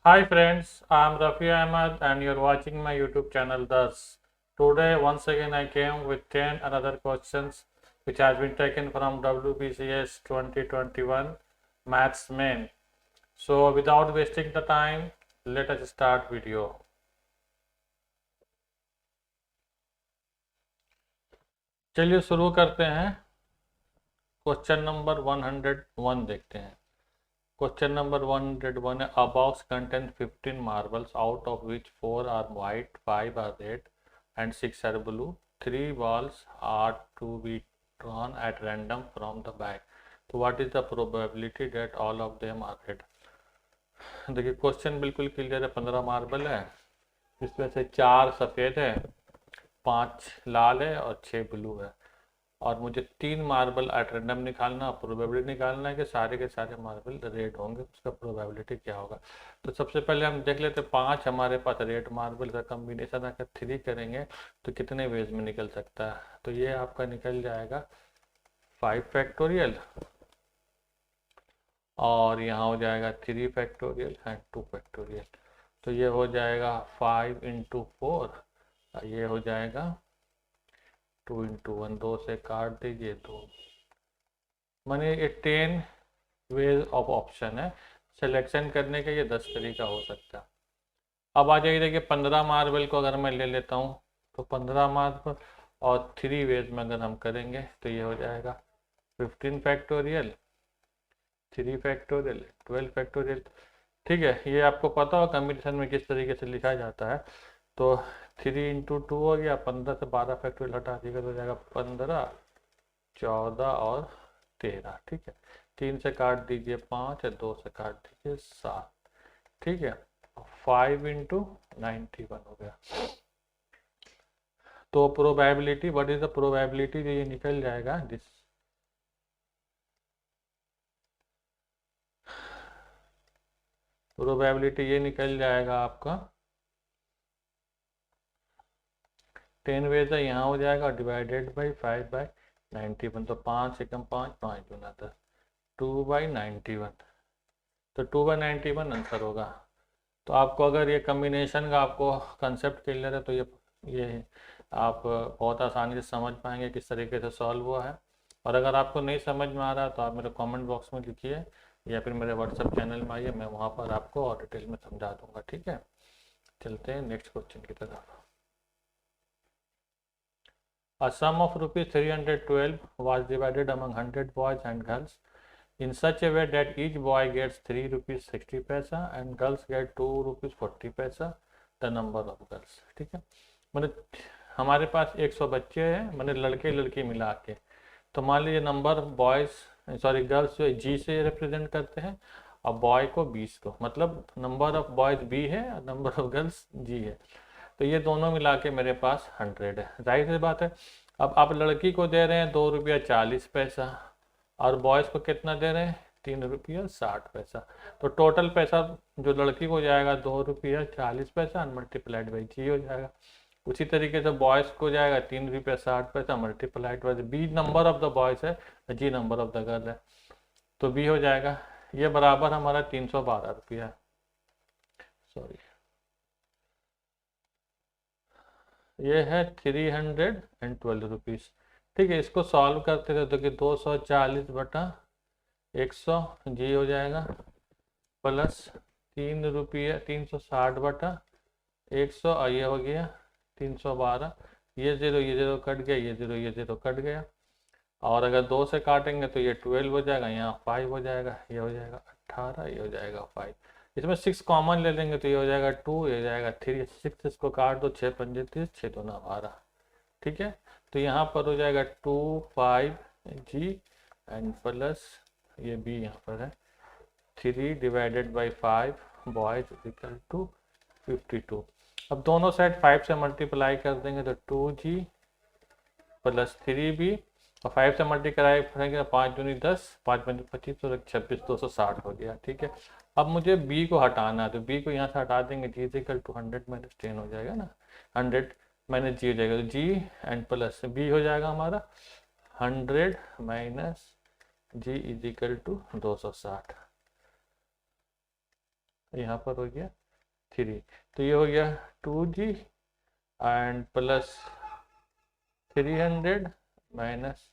Hi friends, I am Rafi Ahmed and you're watching my YouTube channel Thus. Today once again I came with 10 another questions which has been taken from WBCS 2021 Maths Main. So without wasting the time, let us start video. चलिए शुरू करते हैं। Question number 101 देखते हैं। Question number 101 है a box contains 15 marbles out of which 4 are white, 5 are red and 6 are blue. 3 balls are to be drawn at random from the bag. So what is the probability that all of them are red? देखिए question बिल्कुल clear है। 15 marble है, इसमें से 4 सफ़ेद है, 5 लाल है और 6 ब्लू है। और मुझे 3 मार्बल एट रैंडम निकालना, प्रोबेबिलिटी निकालना है कि सारे के सारे मार्बल रेड होंगे, उसका प्रोबेबिलिटी क्या होगा। तो सबसे पहले हम देख लेते हैं 5 हमारे पास रेड मार्बल का कम्बिनेशन अगर 3 करेंगे तो कितने वेज में निकल सकता है। तो ये आपका निकल जाएगा 5 फैक्टोरियल और यहाँ हो जाएगा 3 फैक्टोरियल एंड 2 फैक्टोरियल। तो ये हो जाएगा 5 इंटू 4, ये हो जाएगा 2 इंटू 1, 2 से काट दीजिए 2, माने ये 10 वेज ऑफ ऑप्शन है। सिलेक्शन करने का ये 10 तरीका हो सकता है। अब आ जाइए, देखिए 15 मार्बल को अगर मैं ले लेता हूँ तो 15 मार्बल और 3 वेज में अगर हम करेंगे तो ये हो जाएगा 15 फैक्टोरियल, 3 फैक्टोरियल, 12 फैक्टोरियल। ठीक है, ये आपको पता हो कम्बिनेशन में किस तरीके से लिखा जाता है। तो 3 इंटू 2 हो गया, 15 से 12 फैक्टोरियल हटा दीजिएगा तो हो जाएगा 15, 14 और 13। ठीक है, 3 से काट दीजिए 5 है, 2 से काट दीजिए 7। ठीक है, 5 इंटू 91 हो गया। तो probability, what is the probability, ये निकल जाएगा दिस, प्रोबेबिलिटी ये निकल जाएगा आपका 10 वेज है, यहाँ हो जाएगा डिवाइडेड बाई 5 बाई 91। तो 5 एकम 5, 5 दूना 10, 2 बाई 91। तो 2 बाई 91 आंसर होगा। तो आपको अगर ये कम्बिनेशन का आपको कंसेप्ट क्लियर है तो ये आप बहुत आसानी से समझ पाएंगे किस तरीके से सॉल्व हुआ है। और अगर आपको नहीं समझ में आ रहा तो आप मेरे कमेंट बॉक्स में लिखिए या फिर मेरे व्हाट्सएप चैनल में आइए, मैं वहाँ पर आपको और डिटेल में समझा दूंगा। ठीक है, चलते हैं नेक्स्ट क्वेश्चन की तरफ। A sum of rupees 312 was divided among 100 boys and girls in such a way that each boy gets 3 rupees 60 paisa and girls get 2 rupees 40 paisa. The number of girls। ठीक है, मतलब हमारे पास 100 बच्चे हैं, मतलब लड़के लड़की मिला के। तो मान लीजिए नंबर बॉयज़ सॉरी गर्ल्स जो जी से रिप्रेजेंट करते हैं और बॉय को 20 को, मतलब नंबर ऑफ बॉयज़ बी है और नंबर ऑफ गर्ल्स जी है। तो ये दोनों मिला के मेरे पास 100 है, जाहिर सी बात है। अब आप लड़की को दे रहे हैं 2 रुपया 40 पैसा और बॉयज़ को कितना दे रहे हैं 3 रुपया 60 पैसा। तो टोटल पैसा जो लड़की को जाएगा 2 रुपया 40 पैसा मल्टीप्लाइड बाई जी हो जाएगा। उसी तरीके से बॉयज़ को जाएगा 3 रुपया 60 पैसा multiplied by B number of the boys है, G number of the girl है, तो बी हो जाएगा। ये बराबर हमारा 312 रुपया है, सॉरी ये है 312 रुपीज़। ठीक है, इसको सॉल्व करते थे तो कि 240 बटा 100 जी हो जाएगा प्लस 3 रुपये 360 बटा 100 और ये हो गया 312। ये ज़ीरो ये ज़ीरो कट गया, ये ज़ीरो कट गया। और अगर 2 से काटेंगे तो ये 12 हो जाएगा, यहाँ 5 हो जाएगा, ये हो जाएगा 18, ये हो जाएगा 5। इसमें 6 कॉमन ले लेंगे तो ये हो जाएगा 2, ये हो जाएगा 3, 6 इसको काट दो, 6 पंजे 30, 6 दूना 12। ठीक है, तो यहाँ पर हो जाएगा 2 5 जी एंड प्लस ये बी यहाँ पर है 3 divided by 5 boys equal to 52। अब दोनों साइड 5 से मल्टीप्लाई कर देंगे तो 2G प्लस 3B और 5 से मल्टीप्लाई करेंगे 5 दूनी 10, 5 पंजे 25 तो 26, 260 हो गया। ठीक है, अब मुझे B को हटाना है तो B को यहाँ से हटा देंगे, G इक्वल टू 100 माइनस 10 हो जाएगा ना, 100 माइनस जी हो जाएगा तो जी एंड प्लस बी हो जाएगा हमारा 100 minus G is equal to 260। यहाँ पर हो गया 3, तो ये हो गया 2G and plus 300 minus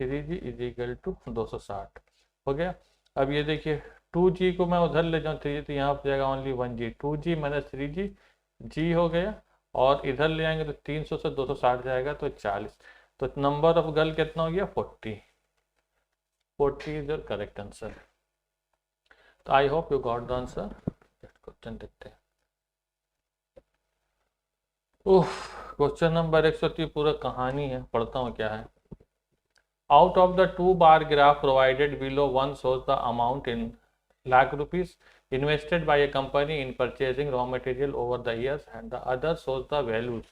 3G is equal to 260 हो गया। अब ये देखिए 2G को मैं उधर ले जाऊँ 3G, तो यहाँ पर जाएगा only 1G, 2G minus 3G, G हो गया, और इधर ले आएंगे तो 300 से 260 जाएगा तो 40, तो नंबर ऑफ गर्ल कितना हो गया 40, 40 इज योर करेक्ट आंसर। तो I hope you got the answer. Question देखते हैं। क्वेश्चन नंबर 130 पूरा कहानी है, पढ़ता हूँ क्या है। Out of the 2-bar graph provided below, one shows the amount in lakh rupees invested by a company in purchasing raw material over the years, and the other shows the values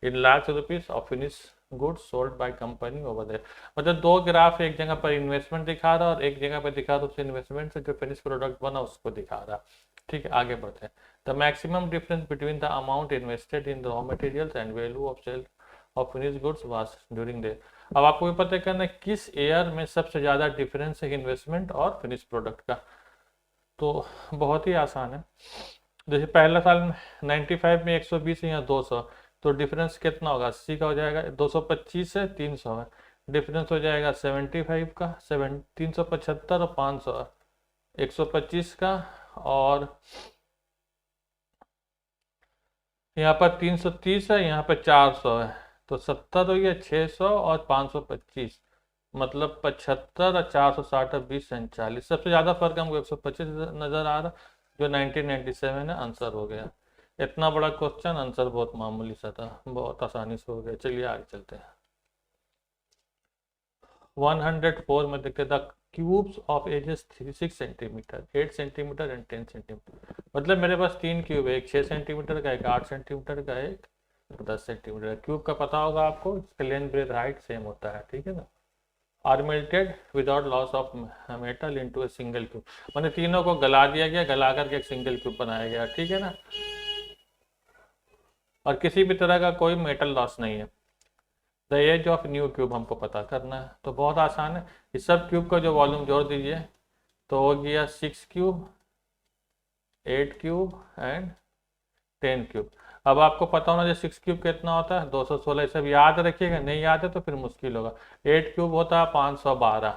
in lakhs rupees of finished goods sold by company over there। मतलब दो graph एक जगह पर investment दिखा रहा है और एक जगह पर दिखा रहा है उस इन्वेस्टमेंट से जो फिनिश प्रोडक्ट बना उसको दिखा रहा है। ठीक है, आगे बढ़ते हैं। The maximum difference between the amount invested in raw materials and value of sale of finish goods was during the. अब आपको ये पता करना है किस ईयर में सबसे ज़्यादा डिफरेंस है इन्वेस्टमेंट और फिनिश प्रोडक्ट का। तो बहुत ही आसान है। जैसे पहला साल 95 में 120 या 200, तो डिफरेंस कितना होगा 80 का हो जाएगा, 225 से 300 है, डिफरेंस हो जाएगा 75 का, 375 और 500 125 का, और यहाँ पर 330 है, यहाँ पर 400 है, तो 70 हो गया, 600 और 525, मतलब 75 और 460 और 20 39। सबसे ज़्यादा फर्क हमको 125 नज़र आ रहा, जो 1997 है, आंसर हो गया। इतना बड़ा क्वेश्चन, आंसर बहुत मामूली सा था, बहुत आसानी से हो गया। चलिए आगे चलते हैं। 104 में देखते the cubes of edges 6 centimetre, 8 centimetre and 10 centimetre. मतलब मेरे पास 3 क्यूब है, एक 6 सेंटीमीटर का, एक 8 सेंटीमीटर का, एक 10 सेंटीमीटर। क्यूब का पता होगा आपको, इसका लेंथ ब्रेथ हाइट सेम होता है, ठीक है ना। Are melted without loss of metal into a single cube, मैंने तीनों को गला दिया गया, गला करके एक सिंगल क्यूब बनाया गया, ठीक है ना। और किसी भी तरह का कोई मेटल लॉस नहीं है। The edge of new cube हमको पता करना है, तो बहुत आसान है। इस सब क्यूब का जो वॉल्यूम जोड़ दीजिए तो हो गया 6 क्यूब, 8 क्यूब एंड 10 क्यूब। अब आपको पता होना चाहिए 6 क्यूब कितना होता है 216, सब याद रखिएगा, नहीं याद है तो फिर मुश्किल होगा। 8 क्यूब होता है 512,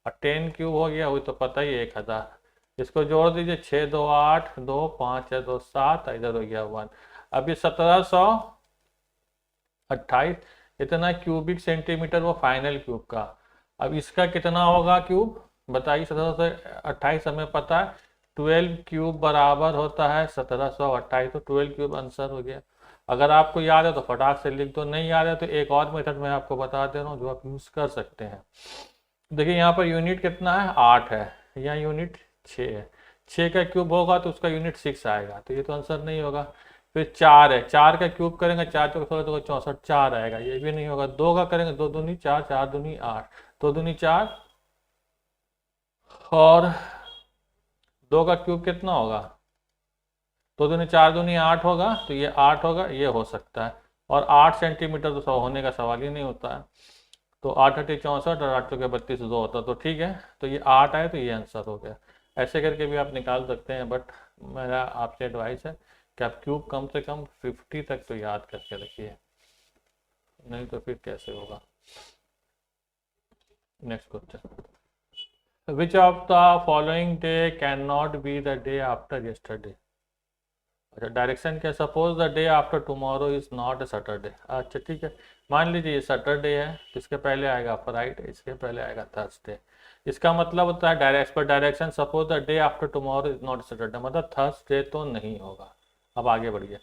और 10 क्यूब हो गया, वही तो पता ही 1000। इसको जोड़ दीजिए, 6 2 8, 2 5 2 7, इधर हो गया 1। अभी 1728 इतना क्यूबिक सेंटीमीटर वो फाइनल क्यूब का। अब इसका कितना होगा क्यूब बताइए। 1728 हमें पता है, 12 क्यूब बराबर होता है 1728, तो 12 क्यूब आंसर हो गया। अगर आपको याद है तो फटाक से लिख दो, नहीं याद है तो एक और मेथड मैं आपको बता दे रहा हूँ जो आप यूज़ कर सकते हैं। देखिए यहाँ पर यूनिट कितना है 8 है, यहाँ यूनिट 6 है, 6 का क्यूब होगा तो उसका यूनिट 6 आएगा, तो ये तो आंसर नहीं होगा। फिर 4 है, 4 का क्यूब करेंगे 4 चौक 16 तो 64, 4 आएगा, ये भी नहीं होगा। 2 का करेंगे 2 दूनी 4, 4 दूनी 8, 2 दूनी 4, और 2 का क्यूब कितना होगा 2 दूनी 4 दूनी 8 होगा, तो ये 8 होगा, ये हो सकता है। और 8 सेंटीमीटर तो होने का सवाल ही नहीं होता है, तो 8 8 64 और 8 चौके 32 2 होता, तो ठीक है, तो ये 8 आए तो ये आंसर हो गया। ऐसे करके भी आप निकाल सकते हैं, बट मेरा आपसे एडवाइस है कि आप क्यूब कम से कम 50 तक तो याद करके रखिए, नहीं तो फिर कैसे होगा। Next question, which of the following day can not be the day after yesterday. अच्छा, डायरेक्शन क्या, suppose the day after tomorrow is not a Saturday. अच्छा ठीक है, मान लीजिए ये सैटरडे है, इसके पहले आएगा फ्राइडे, इसके पहले आएगा थर्सडे। इसका मतलब होता है डायरेक्ट पर direction, suppose the day after tomorrow is not Saturday, मतलब थर्सडे तो नहीं होगा। अब आगे बढ़िए,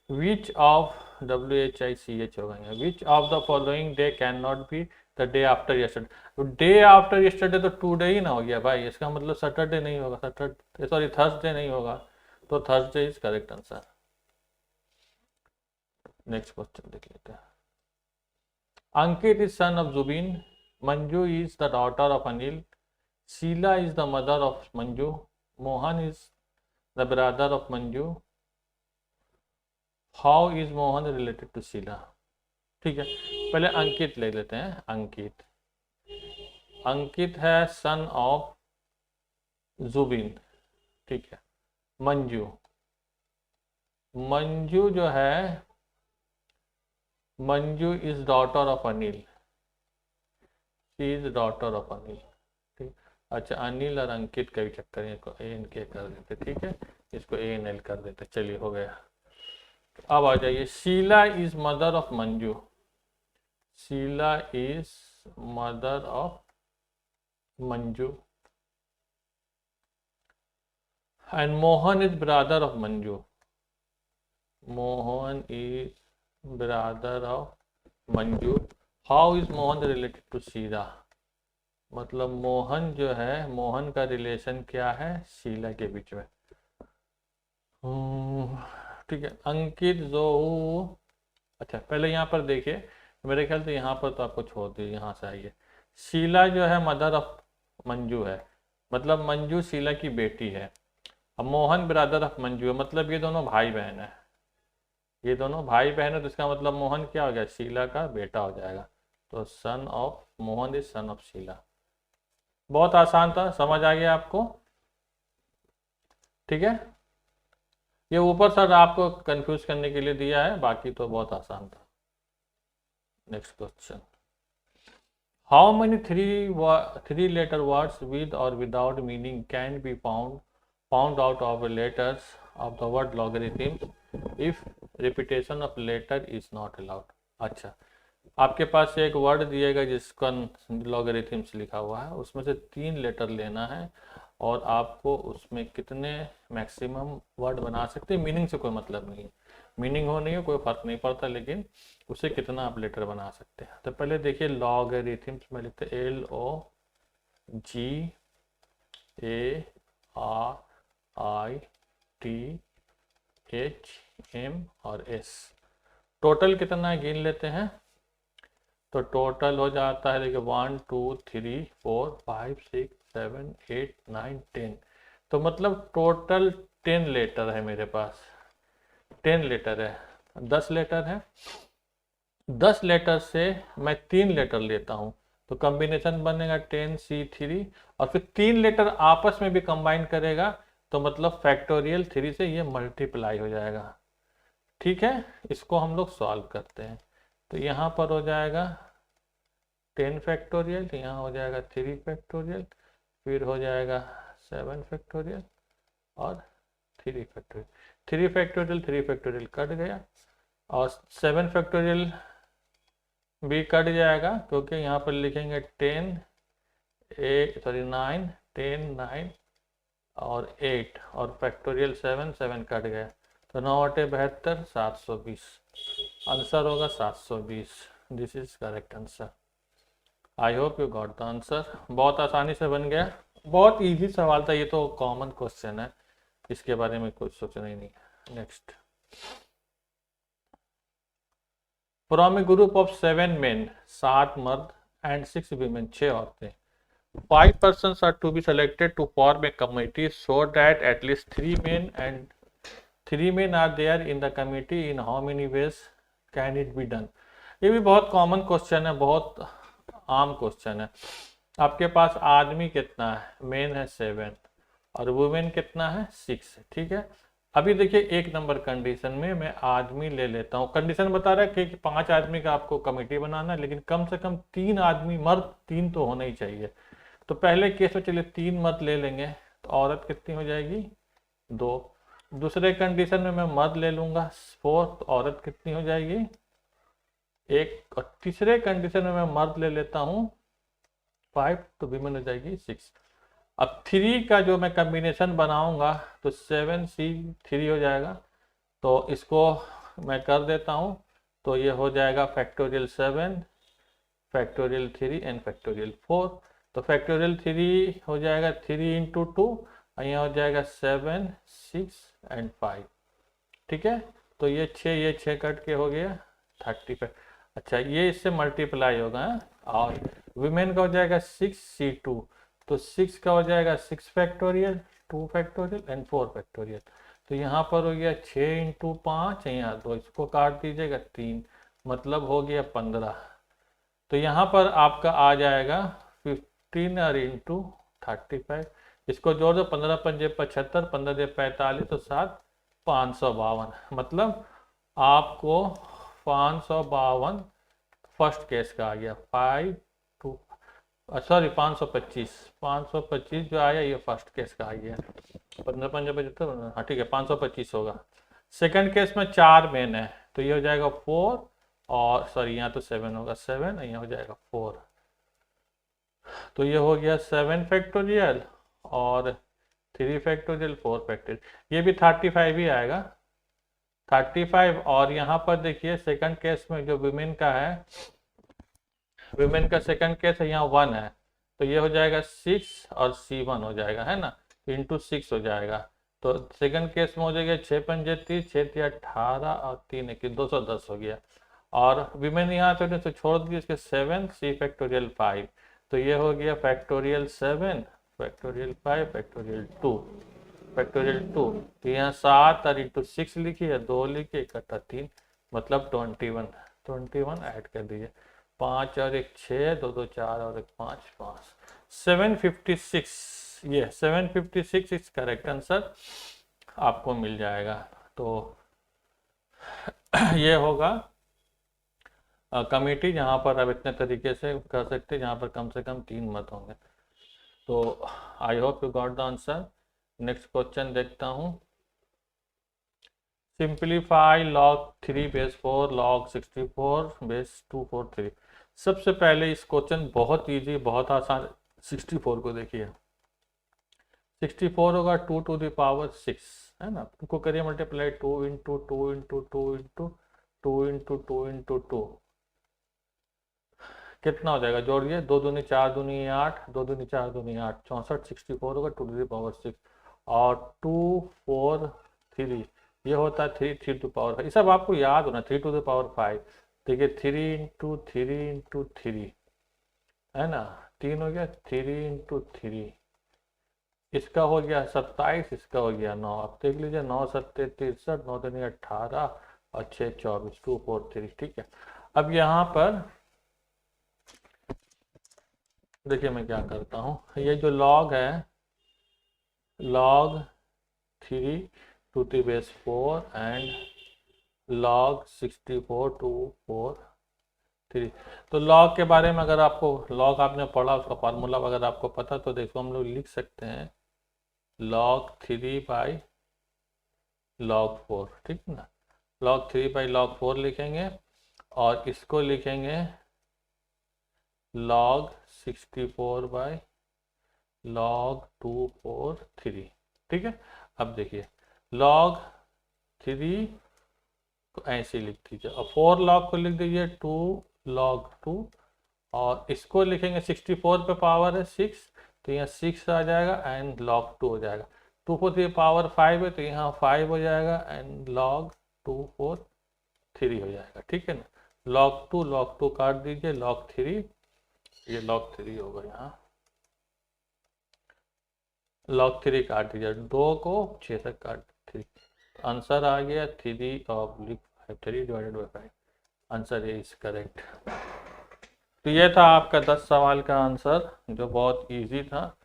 विच ऑफ WHICH होगा, which of the following day can not be the day after yesterday. तो डे आफ्टर यस्टरडे तो टू डे ही ना हो गया भाई, इसका मतलब सैटरडे नहीं होगा, सैटरडे सॉरी थर्सडे नहीं होगा, तो Thursday is correct answer. Next question देख लेते हैं। Ankit is son of Jubin, Manju is the daughter of Anil, Sheela is the mother of Manju, Mohan is the brother of Manju, how is Mohan related to Sheela. ठीक है, पहले अंकित ले लेते हैं। अंकित, अंकित है सन ऑफ जुबिन, ठीक है, मंजू, मंजू जो है, Manju is daughter of Anil, she is daughter of Anil. ठीक, अच्छा अनिल और अंकित का भी चक्कर है, इसको ए एन के कर देते, ठीक है, इसको ए एन एल कर देते, चलिए हो गया। अब आ जाइए, Sheela is mother of Manju, Sheela is mother of Manju and Mohan is brother of Manju, Mohan is brother of Manju. How is Mohan related to Sheela, मतलब मोहन जो है, मोहन का रिलेशन क्या है शीला के बीच में। ठीक है, अंकित जो, अच्छा पहले यहाँ पर देखिए, मेरे ख्याल से यहाँ पर तो आपको छोड़ दिए, यहाँ से आइए। शीला जो है मदर ऑफ मंजू है, मतलब मंजू शीला की बेटी है। अब मोहन ब्रदर ऑफ मंजू है, मतलब ये दोनों भाई बहन है, ये दोनों भाई बहन है, तो इसका मतलब मोहन क्या हो गया, शीला का बेटा हो जाएगा। तो son of Mohan is son of Sheela. बहुत आसान था, समझ आ गया आपको, ठीक है। ये ऊपर सर आपको कंफ्यूज करने के लिए दिया है, बाकी तो बहुत आसान था। Next question, how many three letter words with और without meaning can be found out of letters of the word logarithm if repetition of letter is not allowed. अच्छा, आपके पास एक वर्ड दिएगा जिसका लॉगरिथम्स लिखा हुआ है, उसमें से 3 लेटर लेना है और आपको उसमें कितने मैक्सिमम वर्ड बना सकते हैं, मीनिंग से कोई मतलब नहीं है, मीनिंग हो नहीं हो कोई फर्क नहीं पड़ता, लेकिन उसे कितना आप लेटर बना सकते हैं। तो पहले देखिए लॉगरिथम्स में लिखते LOGARITHM और S। टोटल कितना है गिन लेते हैं, तो टोटल हो जाता है, देखिए 1 2 3 4 5 6 7 8 9 10, तो मतलब टोटल 10 लेटर है मेरे पास, 10 लेटर है, 10 लेटर है, 10 लेटर से मैं 3 लेटर लेता हूँ, तो कॉम्बिनेशन बनेगा 10C3 और फिर 3 लेटर आपस में भी कंबाइन करेगा, तो मतलब फैक्टोरियल 3 से ये मल्टीप्लाई हो जाएगा। ठीक है, इसको हम लोग सॉल्व करते हैं, तो यहाँ पर हो जाएगा 10 फैक्टोरियल, यहाँ हो जाएगा 3 फैक्टोरियल, फिर हो जाएगा 7 फैक्टोरियल और 3 फैक्टोरियल, 3 फैक्टोरियल 3 फैक्टोरियल कट गया और 7 फैक्टोरियल भी कट जाएगा, क्योंकि यहाँ पर लिखेंगे 9 10 9 और 8 और फैक्टोरियल 7 7 कट गया, तो 9 8 72 720, आंसर होगा 720। This is correct answer. I hope you got the answer. बहुत आसानी से बन गया, बहुत इजी सवाल था, ये तो कॉमन क्वेश्चन है, इसके बारे में कुछ सोचना ही नहीं है। Next, from A group of 7 main, 7 मर्द एंड 6 वीमेन, 6 औरतें, 5 persons are to be selected to form a committee so that at least 3 men and 3 men are there in the committee, in how many ways can it be done। ये भी बहुत common question है, बहुत आम question है। आपके पास आदमी कितना है, मेन है 7 और वुमेन कितना है 6, ठीक है। अभी देखिए 1 नंबर कंडीशन में मैं आदमी ले लेता हूँ, कंडीशन बता रहा है कि 5 आदमी का आपको कमेटी बनाना है, लेकिन कम से कम 3 आदमी, मर्द 3 तो होना ही चाहिए, तो पहले केस में चलिए 3 मर्द ले लेंगे, तो औरत कितनी हो जाएगी 2। दूसरे कंडीशन में मैं मर्द ले लूंगा 4, तो औरत कितनी हो जाएगी 1, और तीसरे कंडीशन में मैं मर्द ले लेता हूँ 5, तो वीमेन हो जाएगी 6। अब 3 का जो मैं कॉम्बिनेशन बनाऊंगा तो 7C3 हो जाएगा, तो इसको मैं कर देता हूँ, तो ये हो जाएगा फैक्टोरियल 7 फैक्टोरियल 3 एंड फैक्टोरियल 4, तो फैक्टोरियल 3 हो जाएगा 3 × 2 और यहाँ हो जाएगा 7 6 एंड 5, ठीक है। तो ये 6 कट के हो गया 35। अच्छा, ये इससे मल्टीप्लाई होगा और वीमेन का हो जाएगा 6C2, तो 6 का हो जाएगा 6 फैक्टोरियल 2 फैक्टोरियल एंड 4 फैक्टोरियल, तो यहाँ पर हो गया 6 × 5, यहाँ 2, इसको काट दीजिएगा 3, मतलब हो गया 15। तो यहाँ पर आपका आ जाएगा 15 और × 35, इसको जोड़ दो, 15 पंजे 75, 15 दे 45 तो 7 552, मतलब आपको 552 फर्स्ट केस का आ गया। 525 जो आया ये फर्स्ट केस का आ गया। 15 पंजे 75, हाँ ठीक है 525 होगा। सेकंड केस में 4 मेन है तो ये हो जाएगा 4, और सॉरी यहाँ तो 7 होगा, 7 यहाँ हो जाएगा 4, तो ये हो गया 7 फैक्टोरियल और 3 फैक्टोरियल 4 फैक्टोरियल। ये भी 35 ही आएगा, 35। और यहाँ पर देखिए सेकंड केस में जो विमेन का है, विमेन का सेकंड केस है, यहाँ 1 है तो ये हो जाएगा 6 और C1 हो जाएगा, है ना, इंटू 6 हो जाएगा। तो सेकंड केस में हो जाएगा 6 पंजे 30, 6 तिया 18 और 3 21 210 हो गया। और विमेन यहाँ तो छोड़ दिए इसके 7 C फैक्टोरियल 5, तो ये हो गया फैक्टोरियल 7 फैक्टोरियल 5 फैक्टोरियल 2 फैक्टोरियल 2। तो यहाँ 7 और इंटू 6 लिखिए, 2 लिखिए, इकट्ठा 3, मतलब 21 ऐड कर दीजिए। 5 और 1 6, 2 2 4 और 1 5 5, 756। ये 756 इस करेक्ट आंसर आपको मिल जाएगा। तो ये होगा कमेटी, जहाँ पर आप इतने तरीके से कर सकते हैं, जहाँ पर कम से कम 3 मत होंगे। तो I hope you got the answer. Next question देखता हूँ। Simplify log 3 base 4 log 64 base 243। सबसे पहले इस क्वेश्चन बहुत इजी, बहुत आसान। 64 को देखिए, 64 होगा 2 to the power 6, है ना, 2 को करिए multiply, 2 into 2 into 2 into 2 into 2 into 2, कितना हो जाएगा, जोड़िए, 2 दूनी 4 दूनी 8, 2 दूनी 4 दूनी 8, 64, 64 होगा 2 to the power 6, और 2 4 3 ये होता है 3 3 to the power 5। ये सब आपको याद होना, 3 to the power 5। देखिए 3 इंटू 3 इंटू 3, है ना, 3 हो गया, 3 इंटू 3, इसका हो गया 27, इसका हो गया 9। अब देख लीजिए, 9 7 63, 9 दूनी 18 और 6 24, 2 4 3, ठीक है। अब यहाँ पर देखिए मैं क्या करता हूँ, ये जो लॉग है, log 3 to the base 4 and log 64 to 4 3। तो log के बारे में अगर आपको, log आपने पढ़ा, उसका फार्मूला अगर आपको पता, तो देखो हम लोग लिख सकते हैं log 3 बाई log 4, ठीक है ना, log 3 बाई log 4 लिखेंगे, और इसको लिखेंगे log 64 बाई log 243, ठीक है। अब देखिए log 3 को ऐसे लिख दीजिए, और 4 log को लिख दीजिए 2 log 2, और इसको लिखेंगे 64 पे पावर है 6, तो यहाँ 6 आ जाएगा एंड log 2 हो जाएगा। 2 4 3 पावर 5 है तो यहाँ 5 हो जाएगा एंड log 2 4 3 हो जाएगा, ठीक है ना। log 2 काट दीजिए, log 3, ये log 3 होगा, यहाँ log 3 काट दीजिए, 2 को 6 से काट 3, आंसर आ गया 3/3 डिवाइडेड बाई 5। आंसर ये इज करेक्ट। तो ये था आपका 10 सवाल का आंसर, जो बहुत इजी था,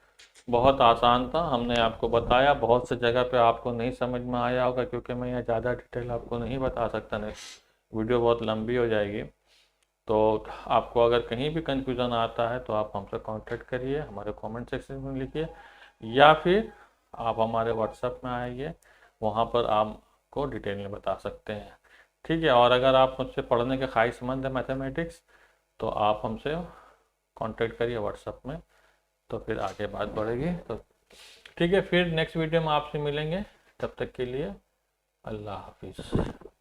बहुत आसान था। हमने आपको बताया, बहुत से जगह पे आपको नहीं समझ में आया होगा, क्योंकि मैं यहाँ ज़्यादा डिटेल आपको नहीं बता सकता, नहीं वीडियो बहुत लंबी हो जाएगी। तो आपको अगर कहीं भी कंफ्यूजन आता है तो आप हमसे कांटेक्ट करिए, हमारे कमेंट सेक्शन में लिखिए, या फिर आप हमारे व्हाट्सएप में आइए, वहाँ पर आपको डिटेल में बता सकते हैं, ठीक है। और अगर आप मुझसे पढ़ने के ख्वाहिशमंद है मैथमेटिक्स, तो आप हमसे कांटेक्ट करिए व्हाट्सएप में, तो फिर आगे बात बढ़ेगी। तो ठीक है, फिर नेक्स्ट वीडियो में आपसे मिलेंगे, तब तक के लिए अल्लाह हाफिज़।